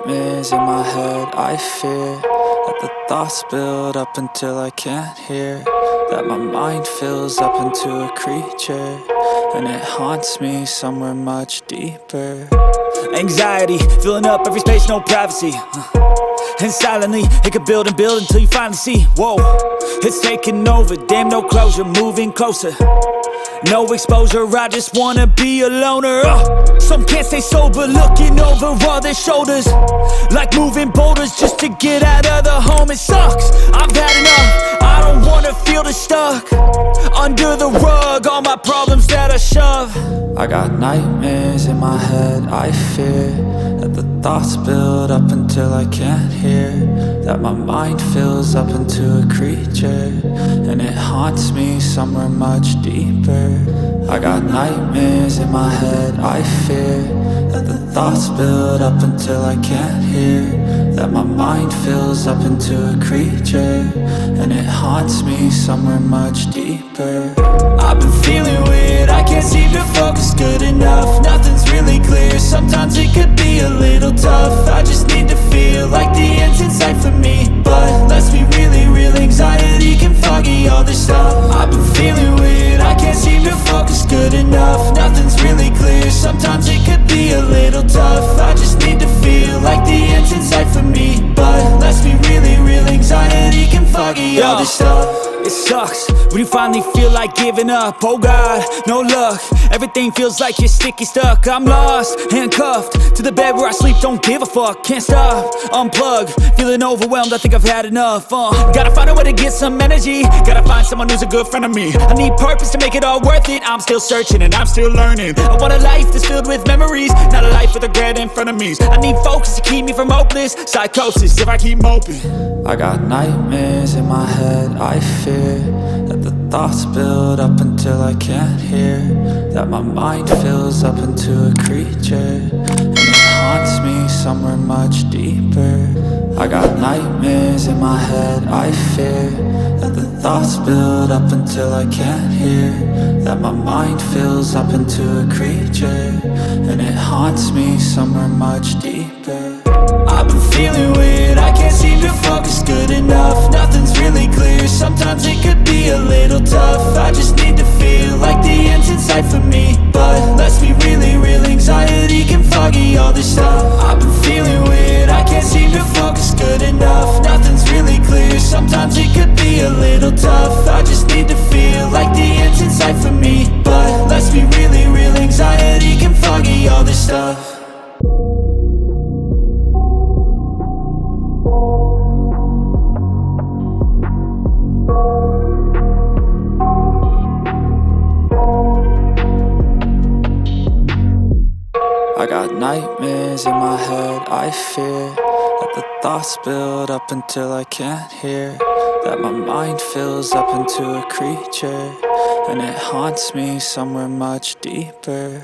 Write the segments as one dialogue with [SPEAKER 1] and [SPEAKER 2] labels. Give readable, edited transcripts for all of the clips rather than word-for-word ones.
[SPEAKER 1] nightmares in my head. I fear that the thoughts build up until I can't hear, that my mind fills up into a creature, and it haunts me somewhere much deeper.
[SPEAKER 2] Anxiety, filling up every space, no privacy. And silently, it could build and build until you finally see, whoa, it's taking over, damn no closure, moving closer. No exposure, I just wanna be a loner. Some can't stay sober, looking over all their shoulders, like moving boulders just to get out of the home. It sucks, I've had enough, I don't wanna feel the stuck under the rug, all my problems that I shove.
[SPEAKER 1] I got nightmares in my head. I fear that the thoughts build up until I can't hear, that my mind fills up into a creature, and it haunts me somewhere much deeper. I got nightmares in my head. I fear that the thoughts build up until I can't hear, that my mind fills up into a creature, and it haunts me somewhere much deeper.
[SPEAKER 2] I've been feeling weird, I can't seem to focus good enough. Nothing's really clear, sometimes it could be a little tough. I just need to feel like the end's in sight for me, but let's be really real, anxiety can foggy all this stuff. I've been feeling weird, I can't seem to focus good enough. Nothing's really clear, sometimes it could be a little tough. I just need to feel like the end's in sight for me, but let's be really real, anxiety can foggy all this stuff. It sucks when you finally feel like giving up. Oh God, no luck, everything feels like you're sticky stuck. I'm lost, handcuffed to the bed where I sleep, don't give a fuck. Can't stop, unplug, feeling overwhelmed, I think I've had enough. Gotta find a way to get some energy, gotta find someone who's a good friend of me. I need purpose to make it all worth it, I'm still searching and I'm still learning. I want a life that's filled with memories, not a life with regret in front of me. I need focus to keep me from hopeless psychosis if I keep moping.
[SPEAKER 1] I got nightmares in my head. I fear that the thoughts build up until I can't hear, that my mind fills up into a creature, and it haunts me somewhere much deeper. I got nightmares in my head. I fear that the thoughts build up until I can't hear, that my mind fills up into a creature, and it haunts me somewhere much deeper.
[SPEAKER 2] I've been feeling weird, I can't seem to focus good enough. Nothing's really clear, sometimes it could be a little tough. I just need to feel like the end's in sight for me, but let's be really real, anxiety can foggy all this stuff. I've been feeling weird, I can't seem to focus good enough. Nothing's really clear, sometimes it could be a little tough. I just need to feel like the end's in sight for me, but let's be really real, anxiety can foggy all this stuff.
[SPEAKER 1] I got nightmares in my head. I fear that the thoughts build up until I can't hear, that my mind fills up into a creature, and it haunts me somewhere much deeper.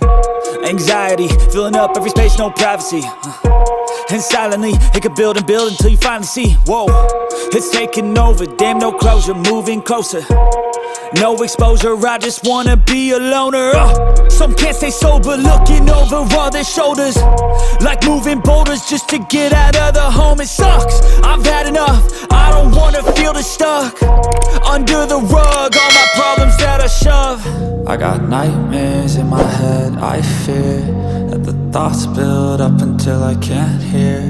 [SPEAKER 2] Anxiety, filling up every space, no privacy. And silently, it could build and build until you finally see, whoa, it's taking over, damn no closure, moving closer. No exposure, I just wanna be a loner. Some can't stay sober, looking over all their shoulders, like moving boulders just to get out of the home. It sucks, I've had enough, I don't wanna feel the stuck under the rug, all my problems that I shove.
[SPEAKER 1] I got nightmares in my head. I fear that the thoughts build up until I can't hear,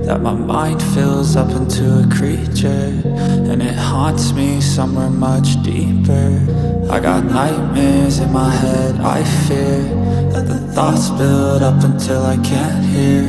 [SPEAKER 1] that my mind fills up into a creature, and it haunts me somewhere much deeper. I got nightmares in my head. I fear that the thoughts build up until I can't hear,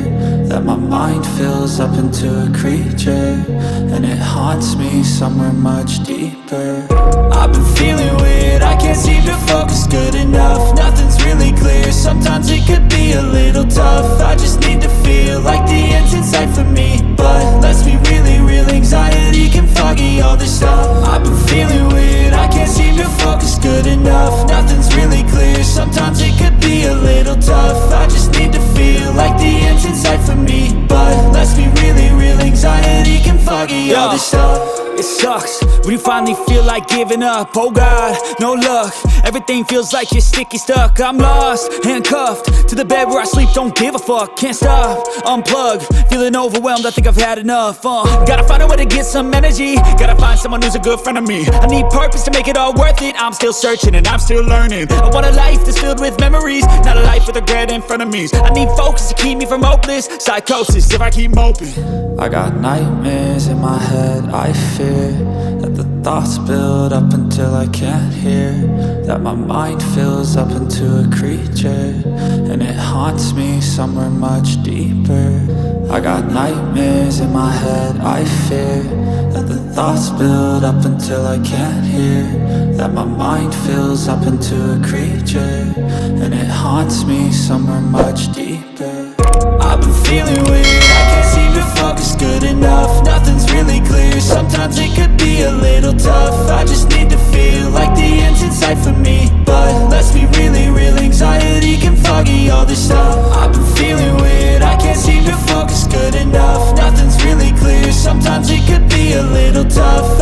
[SPEAKER 1] that my mind fills up into a creature, and it haunts me somewhere much deeper.
[SPEAKER 2] I've been feeling weird, I can't seem to focus good enough. Nothing's really clear, sometimes it could be a little tough. I just need to feel like the end's in sight for me, but let's be really real, anxiety can foggy all this stuff. I've been feeling weird, I can't seem to focus good enough. Nothing's really clear, sometimes it could be a little tough. I just need to feel like the end's in sight for me, but let's be really real, anxiety can foggy all this stuff. It it sucks when you finally feel like giving up. Oh God, no luck, everything feels like you're sticky stuck. I'm lost, handcuffed to the bed where I sleep, don't give a fuck. Can't stop, unplug, feeling overwhelmed, I think I've had enough. Gotta find a way to get some energy, gotta find someone who's a good friend of me. I need purpose to make it all worth it, I'm still searching and I'm still learning. I want a life that's filled with memories, not a life with regret in front of me. I need focus to keep me from hopeless psychosis if I keep moping.
[SPEAKER 1] I got nightmares in my head, I fear that the thoughts build up until I can't hear, that my mind fills up into a creature, and it haunts me somewhere much deeper. I got nightmares in my head, I fear that the thoughts build up until I can't hear, that my mind fills up into a creature, and it haunts me somewhere much deeper.
[SPEAKER 2] I've been feeling weird, I can't seem to focus good enough. Nothing's really clear, sometimes it could be a little tough. I just need to feel like the end's in sight for me, but let's be really real, anxiety can foggy all this stuff. I've been feeling weird, I can't seem to focus good enough. Nothing's really clear, sometimes it could be a little tough.